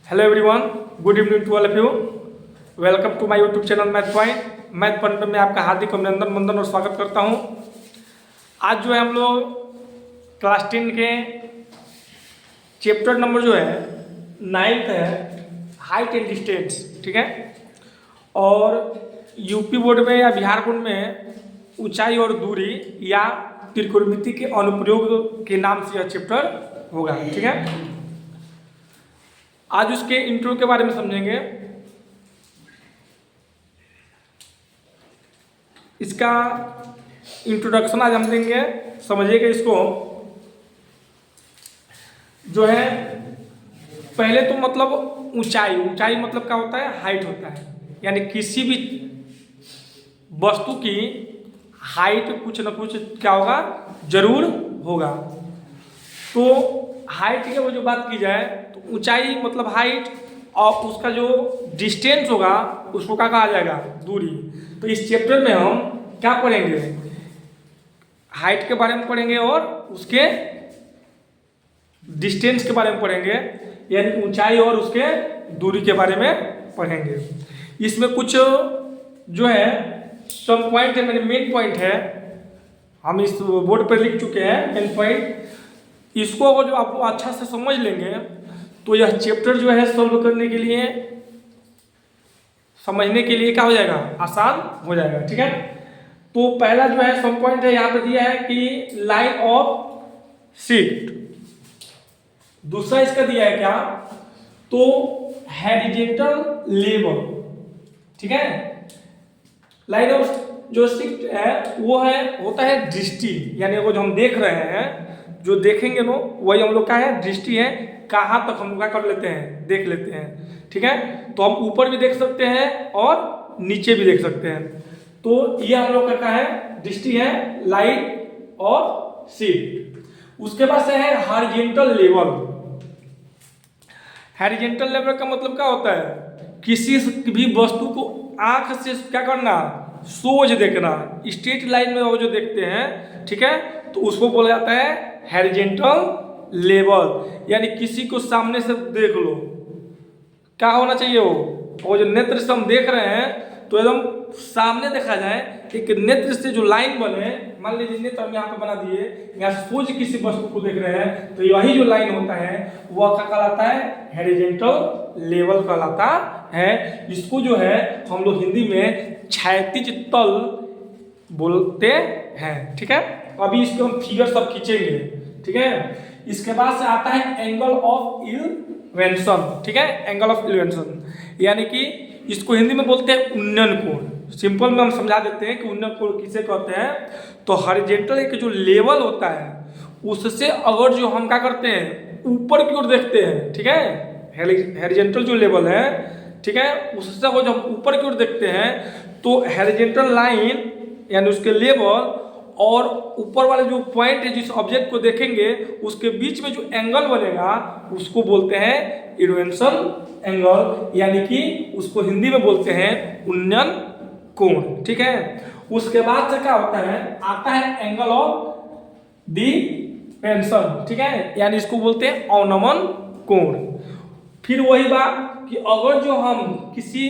Hello everyone, good evening to all of you. Welcome to my YouTube channel math point. Math point में आपका हार्दिक अभिनंदन वंदन और स्वागत करता हूं। आज जो है हम लोग क्लास 10 के चैप्टर नंबर जो है 9th है, हाइट एंड डिस्टेंस, ठीक है। और यूपी बोर्ड में या बिहार बोर्ड में ऊंचाई और दूरी या त्रिकोणमिति के अनुप्रयोग के नाम से यह चैप्टर होगा, ठीक है। आज उसके इंट्रो के बारे में समझेंगे। इसका इंट्रोडक्शन आज हम देंगे, समझिएगा इसको। जो है पहले तो मतलब ऊंचाई मतलब क्या होता है? हाइट होता है, यानी किसी भी वस्तु की हाइट कुछ न कुछ क्या होगा, जरूर होगा। तो हाइट की वो जो बात की जाए तो ऊंचाई मतलब हाइट, और उसका जो डिस्टेंस होगा उसको क्या कहा जाएगा? दूरी। तो इस चैप्टर में हम क्या पढ़ेंगे? हाइट के बारे में पढ़ेंगे और उसके डिस्टेंस के बारे में पढ़ेंगे, यानी ऊंचाई और उसके दूरी के बारे में पढ़ेंगे। इसमें कुछ जो है सब पॉइंट है, मेरे मेन पॉइंट है, हम इस बोर्ड पर लिख चुके हैं मेन पॉइंट। इसको अगर जो आप अच्छा से समझ लेंगे तो यह चैप्टर जो है सॉल्व करने के लिए, समझने के लिए क्या हो जाएगा? आसान हो जाएगा, ठीक है। तो पहला जो है सम पॉइंट है, यहाँ पे दिया है कि लाइन ऑफ शिफ्ट। दूसरा इसका दिया है क्या? तो हॉरिजॉन्टल लेवल, ठीक है। लाइन ऑफ जो शिफ्ट है वो है होता है दृष्टि, यानी वो जो हम देख रहे हैं, जो देखेंगे ना वही हम लोग का है दृष्टि है। कहाँ तक हम लोग क्या कर लेते हैं? देख लेते हैं, ठीक है। तो हम ऊपर भी देख सकते हैं और नीचे भी देख सकते हैं। तो ये हम लोग का है दृष्टि है, लाइन और शिफ्ट। उसके बाद से है हॉरिजॉन्टल लेवल। हॉरिजॉन्टल लेवल का मतलब क्या होता है? किसी भी वस्तु को आंख से क्या करना? सोझ देखना, स्ट्रेट लाइन में वो जो देखते हैं, ठीक है, तो उसको बोला जाता है हॉरिजॉन्टल लेवल। यानी किसी को सामने से देख लो, क्या होना चाहिए? वो जो नेत्र से हम देख रहे हैं तो एकदम सामने देखा जाए, एक नेत्र से जो लाइन बने, मान लीजिए नेत्र हम यहाँ पे बना दिए, यहाँ से सोझ किसी वस्तु को देख रहे हैं, तो यही जो लाइन होता है वह क्या कहलाता है? हॉरिजॉन्टल लेवल कहलाता है। इसको जो है हम लोग हिंदी में क्षैतिज तल बोलते हैं, ठीक है। अभी इसको हम फिगर सब खींचेंगे, ठीक है। इसके बाद से आता है एंगल ऑफ इल्वेंशन, ठीक है। एंगल ऑफ इल्वेंशन यानी कि इसको हिंदी में बोलते हैं उन्नयन कोण। सिंपल में हम समझा देते हैं कि उन्नयन कोण किसे कहते हैं। तो हॉरिजॉन्टल एक जो लेवल होता है उससे अगर जो हम क्या करते हैं? ऊपर की ओर देखते हैं, ठीक है। हॉरिजॉन्टल जो लेवल है, ठीक है, उससे अगर जो हम ऊपर की ओर देखते हैं तो हॉरिजॉन्टल लाइन यानी उसके लेवल और ऊपर वाले जो पॉइंट है, जिस ऑब्जेक्ट को देखेंगे उसके बीच में जो एंगल बनेगा उसको बोलते हैं इल्वेंशन एंगल, यानी कि उसको हिंदी में बोलते हैं उन्नयन कोण, ठीक है। उसके बाद से क्या होता है? आता है एंगल ऑफ डिपेंशन, ठीक है, यानी इसको बोलते हैं अवनमन कोण। फिर वही बात कि अगर जो हम किसी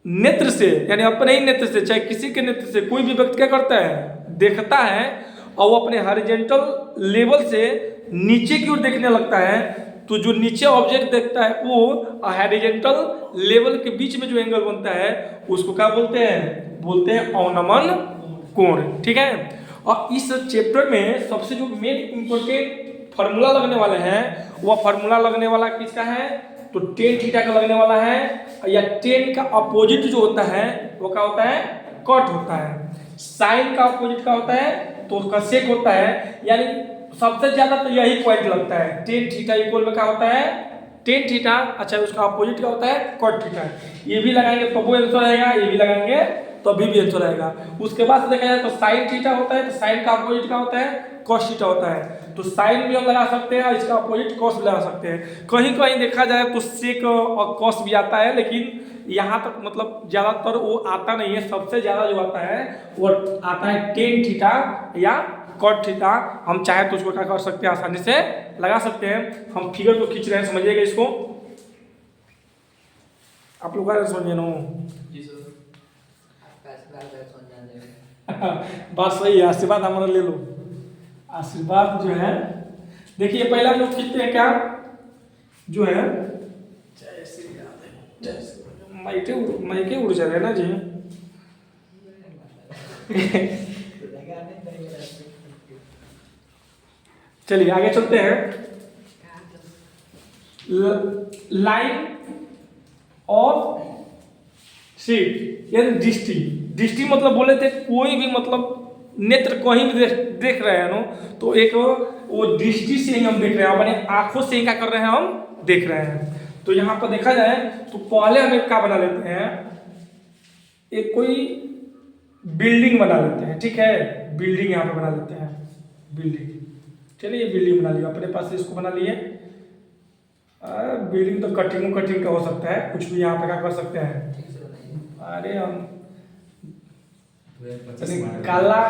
नेत्र से, यानी अपने ही नेत्र से, चाहे किसी के नेत्र से, कोई भी व्यक्ति क्या करता है? देखता है, और वो अपने हॉरिजॉन्टल लेवल से नीचे की ओर देखने लगता है, तो जो नीचे ऑब्जेक्ट देखता है वो हॉरिजॉन्टल लेवल के बीच में जो एंगल बनता है उसको क्या बोलते हैं? बोलते हैं अवनमन कोण, ठीक है। और इस चैप्टर में सबसे जो मेन इंपॉर्टेंट फार्मूला लगने वाले हैं, वह फार्मूला लगने वाला किसका है? तो टेन थीटा का लगने वाला है, या टेन का अपोजिट जो होता है वो क्या होता है? कट होता है। साइन का अपोजिट क्या होता है? तो उसका सेक होता है। यानी सबसे ज्यादा तो यही पॉइंट लगता है, टेन थीटा इक्वल में क्या होता है? Tan theta. अच्छा, उसका अपोजिट क्या होता है? Cut theta. ये भी लगाएंगे तो वो आंसर आएगा, ये भी लगाएंगे तो भी आंसर आएगा। उसके बाद देखा जाए तो साइन थीटा होता है, तो साइन का अपोजिट क्या होता है? कॉस थीटा होता है। तो साइन भी हम लगा सकते हैं और इसका अपोजिट कॉस भी लगा सकते हैं। कहीं कहीं देखा जाए तो सेक और कॉस भी आता है, लेकिन यहाँ तक मतलब ज्यादातर वो आता नहीं है। सबसे ज्यादा जो आता है वो आता है टेन थीटा या कॉट थीटा हम चाहे तो उसको क्या कर सकते हैं, आसानी से लगा सकते हैं। हम फिगर को खींच रहे हैं, समझिएगा इसको, आप लोग का समझिए ना। बात सही है, आशीर्वाद हमारा ले लो। आशीर्वाद जो है देखिए पहले हम लोग खींचते हैं क्या जो है, माइके उड़ जा रहे हैं ना जी। चलिए आगे चलते हैं। लाइन ऑफ सीट यानी दृष्टि, दृष्टि मतलब बोले थे कोई भी मतलब नेत्र कहीं भी देख रहे हैं ना, तो एक वो दृष्टि से ही हम देख रहे हैं, अपने आंखों से ही क्या कर रहे हैं, हम देख रहे हैं। तो यहाँ पर देखा जाए तो पहले हम एक क्या बना लेते हैं, एक कोई बिल्डिंग बना लेते हैं, ठीक है, बिल्डिंग यहाँ पे बना लेते हैं, बिल्डिंग। चलिए बिल्डिंग बना लिया, अपने पास से इसको बना लिए। बिल्डिंग तो कटिंग का हो सकता है, कुछ भी यहाँ पे क्या कर सकते हैं। अरे हम काला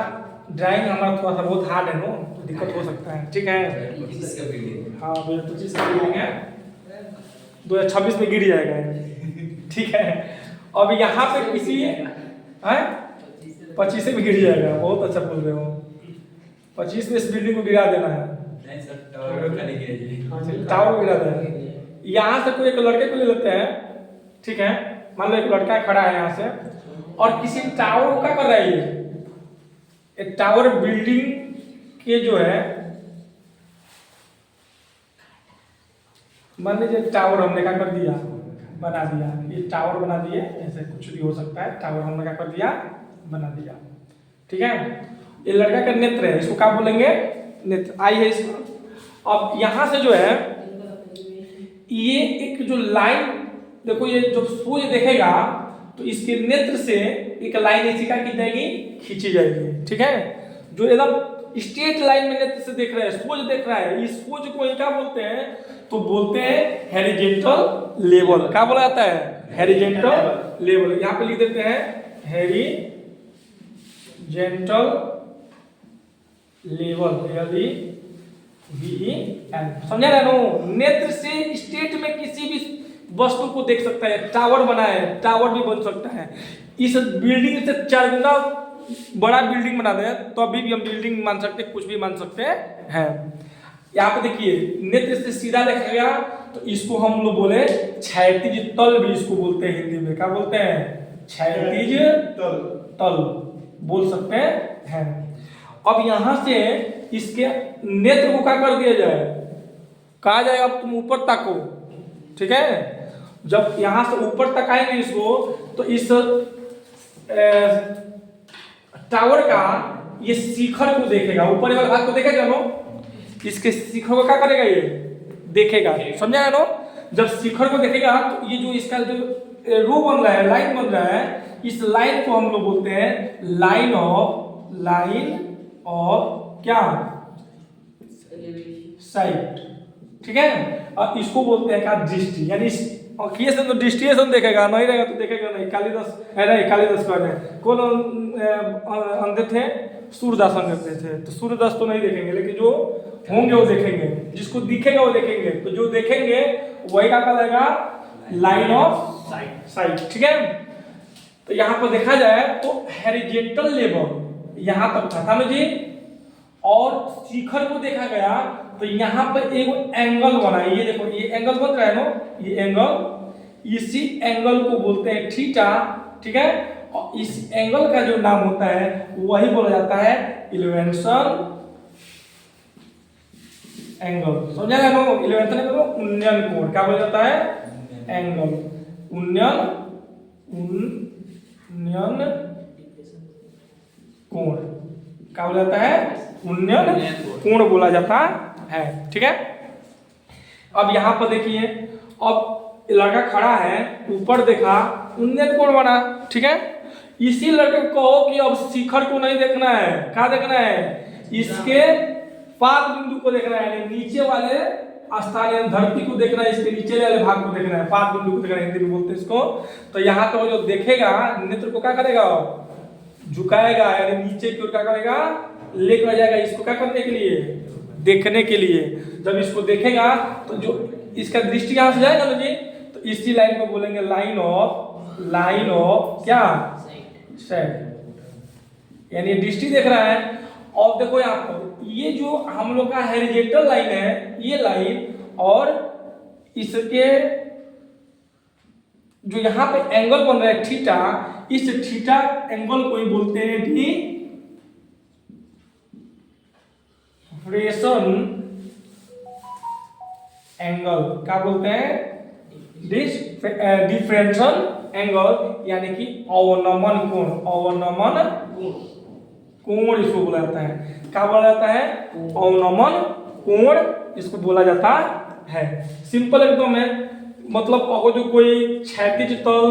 ड्राइंग हमारा थोड़ा सा बहुत हार्ड है ना, तो दिक्कत हो सकता है, ठीक है। हाँ 2025 का बिल्डिंग है, 2026 में गिर जाएगा, ठीक है। अब यहाँ पे किसी 25 में गिर जाएगा, बहुत अच्छा बोल रहे हो, 25 में इस बिल्डिंग को गिरा देना है, टावर गिरा देना है। यहाँ से कोई एक लड़के को ले लेते हैं, ठीक है, मान लो एक लड़का खड़ा है यहाँ से, और किसी टावर को क्या कर रहा है, ये एक टावर बिल्डिंग के जो है, मान लीजिए टावर हमने क्या कर दिया, बना दिया, ये टावर बना दिए, ऐसे कुछ भी हो सकता है, टावर हमने क्या कर दिया, बना दिया, ठीक है। ये लड़का का नेत्र है, इसको क्या बोलेंगे, नेत्र, आई है इसको। अब यहाँ से जो है ये एक जो लाइन देखो, ये जो सूर्य देखेगा तो इसके नेत्र से एक लाइन ऐसी क्या की जाएगी, खींची जाएगी, ठीक है। जो एकदम स्ट्रेट लाइन में नेत्र से देख रहा है, सूर्य देख रहा है, इस सूर्य को क्या बोलते हैं, तो बोलते हैं हेरिजेंटल लेवल। क्या बोला जाता है, हेरिजेंटल लेवल। यहाँ पे लिख देते हैं हेरिजेंटल लेवल, यानी VEL, समझा रहे नो। नेत्र से स्टेट में किसी भी वस्तु को देख सकता है, टावर बना है, टावर भी बन सकता है। इस बिल्डिंग से 4 गुना बड़ा बिल्डिंग बना दे तो अभी भी हम बिल्डिंग मान सकते हैं, कुछ भी मान सकते हैं। यहाँ पे देखिए नेत्र से सीधा देखेगा तो इसको हम लोग बोले क्षैतिज तल, भी इसको बोलते हैं, हिंदी में क्या बोलते हैं, क्षैतिज तल बोल सकते हैं। अब यहाँ से इसके नेत्र को क्या कर दिया जाए, कहा जाए अब तुम ऊपर ताको, ठीक है। जब यहाँ से ऊपर तक आएंगे इसको, तो इस टावर का ये शिखर को देखेगा, ऊपर वाले भाग को देखेगा नो, इसके शिखर को क्या करेगा, ये देखेगा, समझा नो। जब शिखर को देखेगा तो ये जो इसका जो रो बन रहा है, लाइन बन रहा है, इस लाइन को हम लोग बोलते हैं लाइन ऑफ क्या, साइट, ठीक है। और इसको बोलते हैं क्या, दृष्टि, यानी किए से तो दृष्टिएशन देखेगा, नहीं रहेगा तो देखेगा नहीं। कालिदास कह रहे हैं, कौन अंधे थे, सूरदास अंधे थे, तो सूरदास तो नहीं देखेंगे, लेकिन जो होंगे वो देखेंगे, जिसको दिखेगा वो देखेंगे, तो जो देखेंगे वही क्या कहलाएगा, लाइन ऑफ साइट, ठीक है। तो यहाँ पर देखा जाए तो हेरिजेंटल लेवल यहाँ तक था ना जी, और शिखर को देखा गया तो यहाँ पर एक एंगल बना है, ये देखो ये एंगल बन रहा है ना, ये एंगल, इसी एंगल को बोलते हैं थीटा, ठीक है। और इस एंगल का जो नाम होता है वही बोला जाता है इलेवेंशन एंगल, समझा गया ना। इलेवेंशन एंगल उन्नयन कोण, क्या बोला जाता है, एंगल उन्नयन कोण, क्या बोला जाता है, उन्नयन कोण बोला जाता है, ठीक है। अब यहाँ पर देखिए, अब लड़का खड़ा है, ऊपर देखा, उन्नयन कोण बना, ठीक है। इसी लड़के को कहो कि अब शिखर को नहीं देखना है, क्या देखना है, इसके पाद बिंदु को देखना है, यानी नीचे वाले स्थान यानी धरती को देखना है, इसके नीचे वाले भाग को देखना है, पाद बिंदु को देखना है, हिंदी में बोलते हैं इसको। तो यहाँ तो जो देखेगा नेत्र को क्या करेगा, झुकाएगा, यानी नीचे की ओर क्या करेगा, लेकर आ जाएगा इसको क्या करने के लिए, देखने के लिए। जब इसको देखेगा तो जो इसका दृष्टि यहाँ से जाएगा ना जी, तो इसी लाइन को बोलेंगे लाइन ऑफ क्या, साइट, यानी दृष्टि देख रहा है। और देखो यहाँ पर ये जो हम लोग का हॉरिजॉन्टल लाइन है, ये लाइन और इसके जो यहाँ पे एंगल बन रहा है थीटा, इस थीटा एंगल को ही बोलते हैं डिफरेंशन एंगल। क्या बोलते हैं, डिफरेंशियल एंगल, यानी कि अवनमन कोण, अवनमन कोण इसको बोला जाता है। क्या बोला जाता है, अवनमन कोण इसको बोला जाता है। सिंपल एकदम है, मतलब अगर जो कोई क्षैतिज तल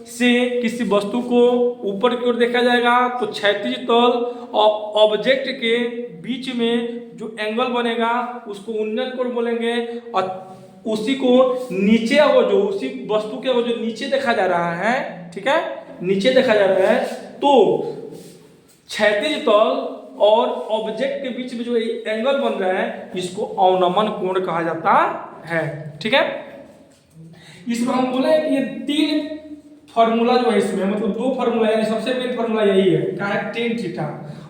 से किसी वस्तु को ऊपर की ओर देखा जाएगा तो क्षैतिज तल और ऑब्जेक्ट के बीच में जो एंगल बनेगा उसको उन्नत कोण बोलेंगे। और उसी को नीचे वो जो उसी वस्तु के वो जो नीचे देखा जा रहा है, ठीक है, नीचे देखा जा रहा है, तो क्षैतिज तल और ऑब्जेक्ट के बीच में जो एंगल बन रहा है इसको अवनमन कोण कहा जाता है। ठीक है, इसको हम बोले कि ये तीन फार्मूला जो है इसमें, मतलब दो फार्मूला है, सबसे मेन फार्मूला यही है, क्या है, टेन थीटा।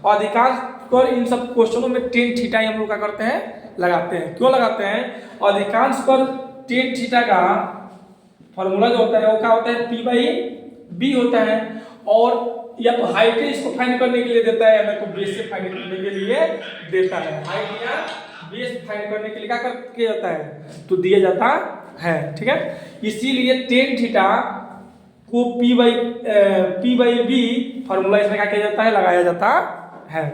और अधिकांश कर इन सब क्वेश्चनों में टेन थीटा ही हम लोग क्या करते हैं, लगाते हैं। क्यों लगाते हैं, अधिकांश कर टेन थीटा का फार्मूला जो होता है वो क्या होता है, पी बाई बी होता है। और या तो हाइट इसको फाइंड करने के लिए देता है, या तो बेस से फाइंड करने के लिए देता है। हाइट या बेस फाइंड करने के लिए क्या किया जाता है, तो दिया जाता है। ठीक है, इसीलिए टेन थीटा को पी बाई बी फार्मूला इसमें क्या किया जाता है, लगाया जाता है।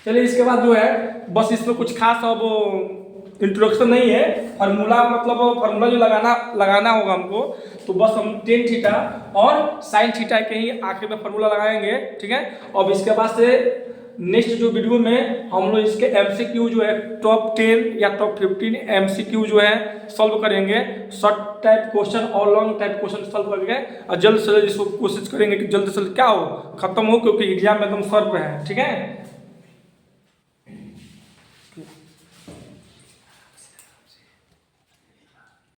चलिए इसके बाद जो है बस इसमें कुछ खास अब इंट्रोडक्शन नहीं है, फार्मूला मतलब फार्मूला जो लगाना होगा हमको, तो बस हम टेन थीटा और साइन थीटा के ही आखिर में फार्मूला लगाएंगे। ठीक है, अब इसके बाद से नेक्स्ट जो वीडियो में हम लोग इसके एमसीक्यू जो है टॉप 10 या टॉप 15 एमसीक्यू जो है सॉल्व करेंगे। शॉर्ट टाइप क्वेश्चन और लॉन्ग टाइप क्वेश्चन सॉल्व करेंगे, और जल्द से जल्द इसको कोशिश करेंगे कि जल्द से जल्द क्या हो, खत्म हो, क्योंकि एग्जाम में एकदम सर पे है। ठीक है।